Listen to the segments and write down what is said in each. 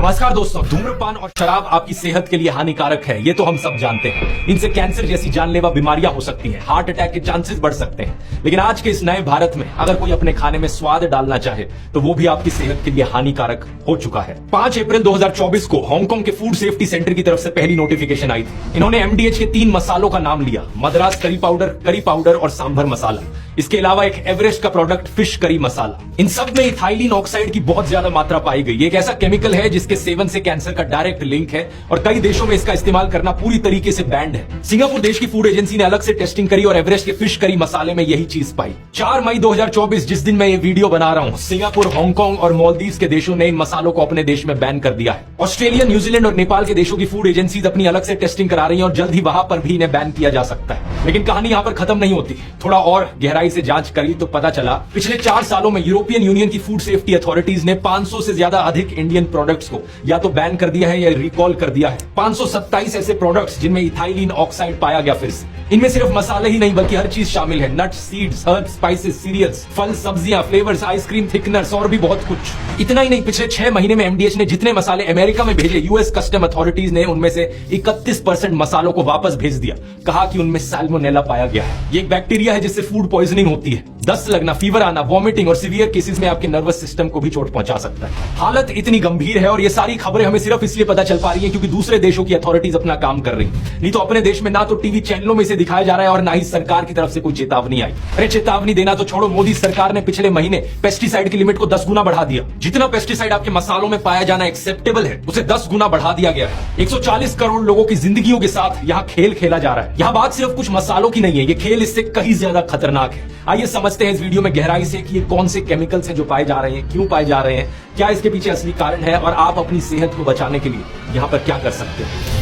नमस्कार दोस्तों, धूम्रपान और शराब आपकी सेहत के लिए हानिकारक है, ये तो हम सब जानते हैं। इनसे कैंसर जैसी जानलेवा बीमारियां हो सकती हैं, हार्ट अटैक के चांसेस बढ़ सकते हैं। लेकिन आज के इस नए भारत में अगर कोई अपने खाने में स्वाद डालना चाहे तो वो भी आपकी सेहत के लिए हानिकारक हो चुका है। 5 अप्रैल 2024 को हांगकांग के फूड सेफ्टी सेंटर की तरफ से पहली नोटिफिकेशन आई थी। इन्होंने एमडीएच के 3 मसालों का नाम लिया, मद्रास करी पाउडर और सांभर मसाला। इसके अलावा एक एवरेस्ट का प्रोडक्ट फिश करी मसाला। इन सब में इथाइलिन ऑक्साइड की बहुत ज्यादा मात्रा पाई गई। एक ऐसा केमिकल है जिसके सेवन से कैंसर का डायरेक्ट लिंक है और कई देशों में इसका इस्तेमाल करना पूरी तरीके से बैंड है। सिंगापुर देश की फूड एजेंसी ने अलग से टेस्टिंग करी और एवरेस्ट के फिश करी मसाले में यही चीज पाई। 4 मई 2024 जिस दिन मैं ये वीडियो बना रहा हूं, सिंगापुर, हांगकांग और मालदीव्स के देशों ने इन मसालों को अपने देश में बैन कर दिया है। ऑस्ट्रेलिया, न्यूजीलैंड और नेपाल के देशों की फूड एजेंसीज अपनी अलग से टेस्टिंग करा रही है और जल्द ही वहां पर भी इन्हें बैन किया जा सकता है। लेकिन कहानी यहां पर खत्म नहीं होती। थोड़ा और गहराई से जांच करी तो पता चला पिछले 4 सालों में यूरोपियन यूनियन की फूड सेफ्टी अथॉरिटीज ने 500 से ज्यादा अधिक इंडियन प्रोडक्ट्स को या तो बैन कर दिया है या रिकॉल कर दिया है। 527 ऐसे प्रोडक्ट्स जिनमें इथाइलिन ऑक्साइड पाया गया। फिर से इनमें सिर्फ मसाले ही नहीं बल्कि हर चीज शामिल है, nuts, seeds, herbs, spices, cereals, फल, सब्जियां, फ्लेवर्स, आइसक्रीम, थिकनर्स और भी बहुत कुछ। इतना ही नहीं, पिछले 6 महीने में एमडीएच ने जितने मसाले अमेरिका में भेजे, यूएस कस्टम अथॉरिटीज ने उनमें से 31% मसालों को वापस भेज दिया। कहा कि उनमें सैल्मोनेला पाया गया है। ये एक बैक्टीरिया है जिससे फूड पॉइजनिंग होती है। दस्त लगना, फीवर आना, वॉमिटिंग और सीवियर केसेस में आपके नर्वस सिस्टम को भी चोट पहुंचा सकता है। हालत इतनी गंभीर है और ये सारी खबरें हमें सिर्फ इसलिए पता चल पा रही हैं क्योंकि दूसरे देशों की अथॉरिटीज अपना काम कर रही हैं। नहीं तो अपने देश में ना तो टीवी चैनलों में इसे दिखाया जा रहा है और ना ही सरकार की तरफ से कोई चेतावनी आई। अरे चेतावनी देना तो छोड़ो, मोदी सरकार ने पिछले महीने पेस्टिसाइड की लिमिट को 10 गुना बढ़ा दिया। जितना पेस्टिसाइड आपके मसालों में पाया जाना एक्सेप्टेबल है उसे 10 गुना बढ़ा दिया गया है। 140 करोड़ लोगों की जिंदगियों के साथ यहाँ खेल खेला जा रहा है। यहाँ बात सिर्फ कुछ मसालों की नहीं है, ये खेल इससे कहीं ज्यादा खतरनाक है। आइए समझते हैं इस वीडियो में गहराई से कि ये कौन से केमिकल्स हैं जो पाए जा रहे हैं, क्यों पाए जा रहे हैं, क्या इसके पीछे असली कारण है और आप अपनी सेहत को बचाने के लिए यहाँ पर क्या कर सकते हैं।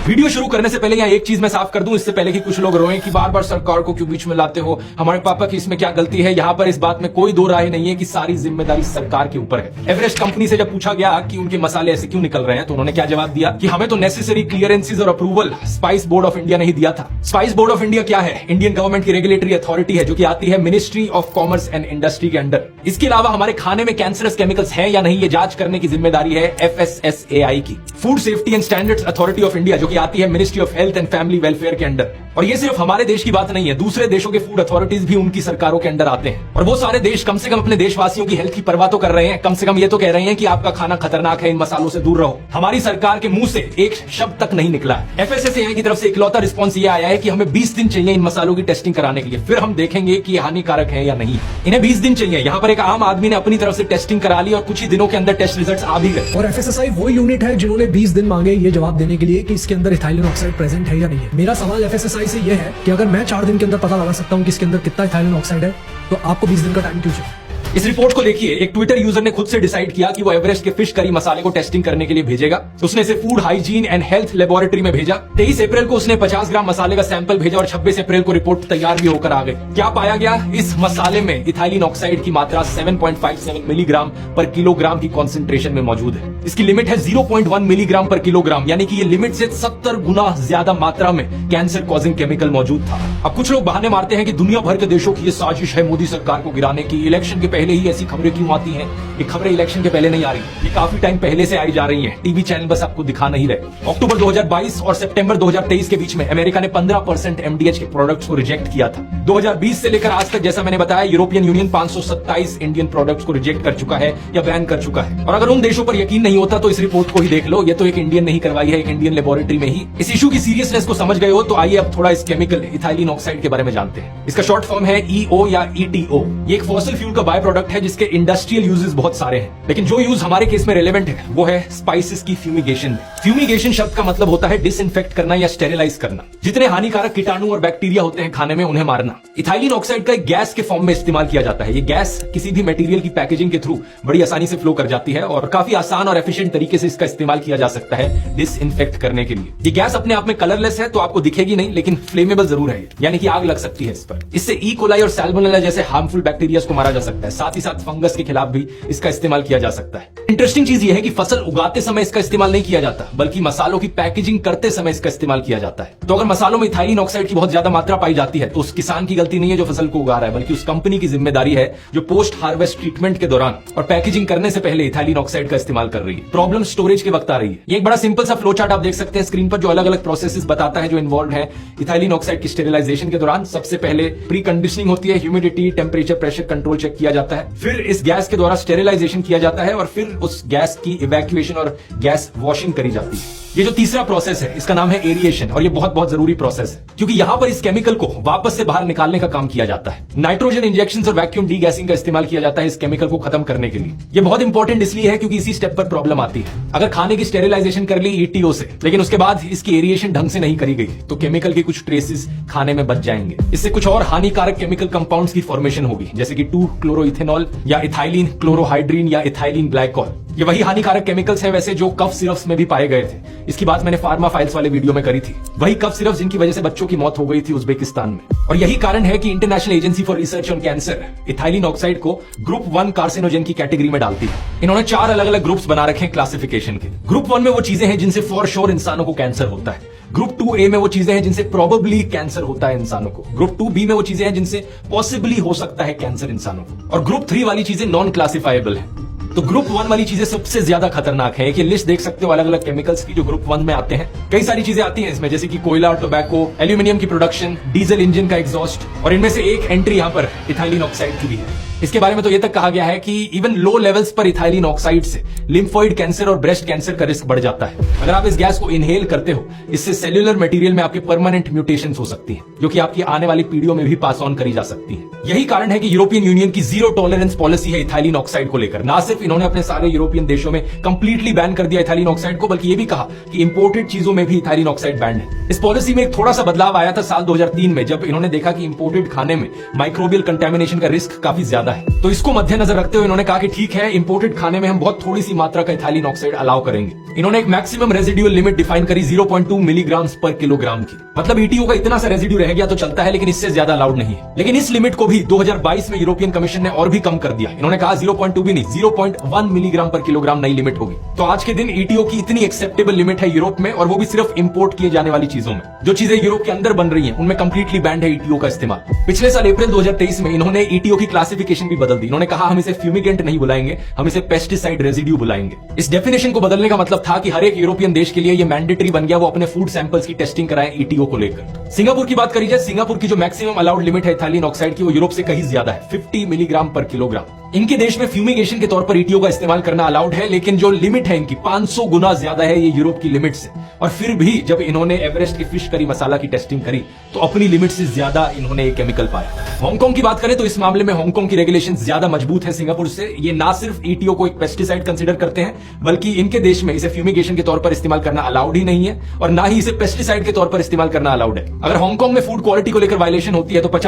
वीडियो शुरू करने से पहले यहाँ एक चीज मैं साफ कर दूं, इससे पहले कि कुछ लोग रोएं कि बार बार सरकार को क्यों बीच में लाते हो, हमारे पापा की इसमें क्या गलती है। यहाँ पर इस बात में कोई दो राय नहीं है कि सारी जिम्मेदारी सरकार के ऊपर है। एवरेस्ट कंपनी से जब पूछा गया कि उनके मसाले ऐसे क्यों निकल रहे हैं तो उन्होंने क्या जवाब दिया कि हमें तो नेसेसरी क्लियरेंसेज और approval spice board of India ने ही दिया था। स्पाइस बोर्ड ऑफ इंडिया क्या है? इंडियन गवर्नमेंट की रेगुलेटरी अथॉरिटी है जो कि आती है ministry of commerce and industry के अंडर। इसके अलावा हमारे खाने में कैंसरस केमिकल्स हैं या नहीं ये जांच करने की जिम्मेदारी है FSSAI की, food safety and standards authority of India, जो कि आती है ministry of health and family welfare के अंडर। और ये सिर्फ हमारे देश की बात नहीं है, दूसरे देशों के फूड अथॉरिटीज भी उनकी सरकारों के अंडर आते हैं। और वो सारे देश कम से कम अपने देशवासियों की हेल्थ की परवाह तो कर रहे हैं, कम से कम ये तो कह रहे हैं कि आपका खाना खतरनाक है, इन मसालों से दूर रहो। हमारी सरकार के मुंह से एक शब्द तक नहीं निकला। FSSAI की तरफ से इकलौता रिस्पॉन्स ये आया है कि हमें 20 दिन चाहिए इन मसालों की टेस्टिंग कराने के लिए, फिर हम देखेंगे कि ये हानिकारक है या नहीं। इन्हें 20 दिन चाहिए। यहाँ पर एक आम आदमी ने अपनी तरफ से टेस्टिंग करा ली और कुछ ही दिनों के अंदर टेस्ट रिजल्ट्स आ भी गए। और FSSAI वो यूनिट है जिन्होंने 20 दिन मांगे ये जवाब देने के लिए कि इसके अंदर इथाइलिन ऑक्साइड प्रेजेंट है या नहीं है। मेरा सवाल FSSAI से ये है कि अगर मैं 4 दिन के अंदर पता लगा सकता हूँ कि इसके अंदर कितना इथाइलिन ऑक्साइड है तो आपको 20 दिन का टाइम क्यों चाहिए? इस रिपोर्ट को देखिए, एक ट्विटर यूजर ने खुद से डिसाइड किया कि वो एवरेस्ट के फिश करी मसाले को टेस्टिंग करने के लिए भेजेगा। उसने इसे food hygiene and health laboratory में भेजा। 23 अप्रैल को उसने 50 ग्राम मसाले का सैंपल भेजा और 26 अप्रैल को रिपोर्ट तैयार भी होकर आ गई। क्या पाया गया? इस मसाले में इथाइलिन ऑक्साइड की मात्रा 7.57 मिलीग्राम पर किलोग्राम की कॉन्सेंट्रेशन में मौजूद है। इसकी लिमिट है 0.1 मिलीग्राम पर किलोग्राम, यानी कि ये लिमिट से 70 गुना ज्यादा मात्रा में कैंसर कॉजिंग केमिकल मौजूद था। अब कुछ लोग बहाने मारते हैं कि दुनिया भर के देशों की ये साजिश है मोदी सरकार को गिराने की, इलेक्शन के पहले ही ऐसी खबरें क्यों आती हैं? ये खबरें इलेक्शन के पहले नहीं आ रही, ये काफी टाइम पहले से आई जा रही हैं। टीवी चैनल बस आपको दिखा नहीं रहे। अक्टूबर 2022 और सितंबर 2023 के बीच में अमेरिका ने 15% एमडीएच के प्रोडक्ट्स को रिजेक्ट किया था। 2020 से लेकर आज तक, जैसा मैंने बताया, यूरोपियन यूनियन 527 इंडियन प्रोडक्ट्स को रिजेक्ट कर चुका है या बैन कर चुका है। और अगर उन देशों पर यकीन नहीं होता तो इस रिपोर्ट को ही देख लो। ये तो एक इंडियन ने ही करवाई है, एक इंडियन लेबोरेटरी में ही। इस इशू की सीरियसनेस को समझ गए हो तो आइए अब थोड़ा इस केमिकल इथाइलिन ऑक्साइड के बारे में जानते हैं। इसका शॉर्ट फॉर्म है EO या ETO। ये एक फॉसिल फ्यूल का बाय प्रोडक्ट है जिसके इंडस्ट्रियल यूजेस बहुत सारे हैं, लेकिन जो यूज हमारे केस में रेलेवेंट है वो है स्पाइसेस की फ्यूमिगेशन। फ्यूमिगेशन शब्द का मतलब होता है डिसइंफेक्ट करना या स्टेरिलाइज करना। जितने हानिकारक कीटाणु और बैक्टीरिया होते हैं खाने में उन्हें मारना। इथाइलिन ऑक्साइड का एक गैस के फॉर्म में इस्तेमाल किया जाता है। ये गैस किसी भी मटेरियल की पैकेजिंग के थ्रू बड़ी आसानी से फ्लो कर जाती है और काफी आसान और एफिशिएंट तरीके से इसका इस्तेमाल किया जा सकता है डिसइंफेक्ट करने के लिए। ये गैस अपने आप में कलरलेस है तो आपको दिखेगी नहीं, लेकिन फ्लेमेबल जरूर है, यानी कि आग लग सकती है इस पर। इससे ई कोलाई और सैल्मोनेला जैसे हार्मफुल बैक्टीरिया को मारा जा सकता है। साथ ही साथ फंगस के खिलाफ भी इसका इस्तेमाल किया जा सकता है। इंटरेस्टिंग चीज ये है कि फसल उगाते समय इसका इस्तेमाल नहीं किया जाता, बल्कि मसालों की पैकेजिंग करते समय इसका इस्तेमाल किया जाता है। तो अगर मसालों में इथाइलिन ऑक्साइड की बहुत ज्यादा मात्रा पाई जाती है तो उस किसान की गलती नहीं है जो फसल को उगा रहा है, बल्कि उस कंपनी की जिम्मेदारी है जो पोस्ट हार्वेस्ट ट्रीटमेंट के दौरान और पैकेजिंग करने से पहले इथाइलिन ऑक्साइड का इस्तेमाल कर रही है। प्रॉब्लम स्टोरेज के वक्त आ रही है। ये एक बड़ा सिंपल सा फ्लो चार्ट आप देख सकते हैं स्क्रीन पर, जो अलग अलग प्रोसेसेस बताता है जो इन्वॉल्व है इथाइलिन ऑक्साइड की स्टेरिलाइजेशन के दौरान। सबसे पहले प्री कंडीशनिंग होती है, humidity, temperature, pressure control check किया जाता है, फिर इस गैस के द्वारा स्टेरिलाइजेशन किया जाता है और फिर उस गैस की इवैक्यूएशन और गैस वॉशिंग करी जाती है। ये जो तीसरा प्रोसेस है इसका नाम है एरिएशन, और ये बहुत बहुत जरूरी प्रोसेस है क्योंकि यहां पर इस केमिकल को वापस से बाहर निकालने का काम किया जाता है। नाइट्रोजन इंजेक्शन और वैक्यूम डीगैसिंग का इस्तेमाल किया जाता है इस केमिकल को खत्म करने के लिए। ये बहुत इंपॉर्टेंट इसलिए है क्योंकि इसी स्टेप पर प्रॉब्लम आती है। अगर खाने की स्टेरिलाइजेशन कर ली ईटीओ से, लेकिन उसके बाद इसकी एरिएशन ढंग से नहीं करी गई तो केमिकल के कुछ ट्रेसेस खाने में बच जाएंगे। इससे कुछ और हानिकारक केमिकल कंपाउंड्स की फॉर्मेशन होगी, जैसे कि 2-क्लोरोइथेनॉल या इथाइलिन क्लोरोहाइड्रीन या इथाइलिन ग्लाइकॉल। ये वही हानिकारक केमिकल्स हैं वैसे जो कफ सिरप्स में भी पाए गए थे। इसकी बात मैंने फार्मा फाइल्स वाले वीडियो में करी थी। वही कफ सिरप्स जिनकी वजह से बच्चों की मौत हो गई थी उज्बेकिस्तान में। और यही कारण है कि international agency for research on cancer ethylene oxide को ग्रुप 1 कार्सिनोजन की कैटेगरी में डालती है। इन्होंने 4 अलग अलग ग्रुप्स बना रखे हैं क्लासिफिकेशन के। ग्रुप 1 में वो चीजें हैं जिनसे फॉर श्योर इंसानों को कैंसर होता है। ग्रुप 2A में वो चीजें हैं जिनसे प्रोबेबली कैंसर होता है इंसानों को। ग्रुप 2B में वो चीजें हैं जिनसे पॉसिबली हो सकता है कैंसर इंसानों को। और ग्रुप 3 वाली चीजें नॉन क्लासिफाइबल है। तो ग्रुप 1 वाली चीजें सबसे ज्यादा खतरनाक है। एक ये लिस्ट देख सकते हो अलग अलग केमिकल्स की जो ग्रुप 1 में आते हैं। कई सारी चीजें आती हैं इसमें, जैसे कि कोयला, टोबैको, एल्यूमिनियम की प्रोडक्शन, डीजल इंजन का एग्जॉस्ट, और इनमें से एक एंट्री यहां पर इथाइलिन ऑक्साइड की भी है। इसके बारे में तो ये तक कहा गया है कि इवन लो लेवल्स पर इथाइलिन ऑक्साइड से लिम्फोइड कैंसर और ब्रेस्ट कैंसर का रिस्क बढ़ जाता है। अगर आप इस गैस को इनहेल करते हो, इससे सेल्यूलर मटेरियल में आपके परमानेंट म्यूटेशंस हो सकती हैं, जो कि आपकी आने वाली पीढ़ियों में भी पास ऑन करी जा सकती है। यही कारण है कि यूरोपियन यूनियन की जीरो टॉलरेंस पॉलिसी है इथाइलिन ऑक्साइड को लेकर। ना सिर्फ इन्होंने अपने सारे यूरोपियन देशों में कंप्लीटली बैन कर दिया इथाइलिन ऑक्साइड को, बल्कि ये भी कहा कि इंपोर्टेड चीजों में भी इथाइलिन ऑक्साइड बैन है। इस पॉलिसी में एक थोड़ा सा बदलाव आया था साल 2003 में, जब इन्होंने देखा कि इंपोर्टेड खाने में माइक्रोबियल कंटेमिनेशन का रिस्क काफी ज्यादा है। तो इसको मद्देनजर रखते हुए इन्होंने कहा कि ठीक है, इंपोर्टेड खाने में हम बहुत थोड़ी सी मात्रा का इथाइलिन ऑक्साइड अलाउ करेंगे। इन्होंने एक मैक्सिमम रेजिड्यूअल लिमिट डिफाइन करी 0.2 मिलीग्राम पर किलोग्राम की। मतलब ईटीओ का इतना सा रेजिड्यू रह गया तो चलता है, लेकिन इससे ज्यादा अलाउड नहीं है। लेकिन इस लिमिट को भी 2022 में यूरोपियन कमीशन ने और भी कम कर दिया। इन्होंने कहा 0.2 भी नहीं, 0.1 मिलीग्राम पर किलोग्राम नई लिमिट होगी। तो आज के दिन ईटीओ की इतनी एक्सेप्टेबल लिमिट है यूरोप में, और वो भी सिर्फ इंपोर्ट किए जाने वाली चीजों में। जो चीजें यूरोप के अंदर बन रही हैं उनमें कंप्लीटली बैंड है ईटीओ का इस्तेमाल। पिछले साल अप्रैल 2023 में इन्होंने ईटीओ की क्लासिफिकेशन भी बदल दी। इन्होंने कहा हम इसे फ्यूमिगेंट नहीं बुलाएंगे, हम इसे पेस्टिसाइड रेजिड्यू बुलाएंगे। इस डेफिनेशन को बदलने का मतलब था कि हर एक यूरोपियन देश के लिए ये मैंडेटरी बन गया वो अपने फूड सैंपल्स की टेस्टिंग कराए ईटीओ को लेकर। सिंगापुर की बात करी जाए, सिंगापुर की जो मैक्सिमम अलाउड लिमिट है इथाइलिन ऑक्साइड की, वो यूरोप से कहीं ज्यादा है, 50 मिलीग्राम पर किलोग्राम। इनके देश में फ्यूमिगेशन के तौर पर ईटीओ का इस्तेमाल करना अलाउड है, लेकिन जो लिमिट है इनकी 500 गुना ज्यादा है ये यूरोप की लिमिट से। और फिर भी जब इन्होंने एवरेस्ट के फिश करी मसाला की टेस्टिंग करी तो अपनी लिमिट से ज्यादा इन्होंने ये केमिकल पाया। हांगकांग की बात करें तो इस मामले में हांगकांग की रेगुलेशन ज्यादा मजबूत है सिंगापुर से। ये ना सिर्फ ईटीओ को एक पेस्टिसाइड कंसीडर करते हैं, बल्कि इनके देश में इसे फ्यूमिगेशन के तौर पर इस्तेमाल करना अलाउड ही नहीं है, और ना ही इसे पेस्टिसाइड के तौर पर इस्तेमाल करना अलाउड है। अगर हांगकांग में फूड क्वालिटी को लेकर वायलेशन होती है तो 50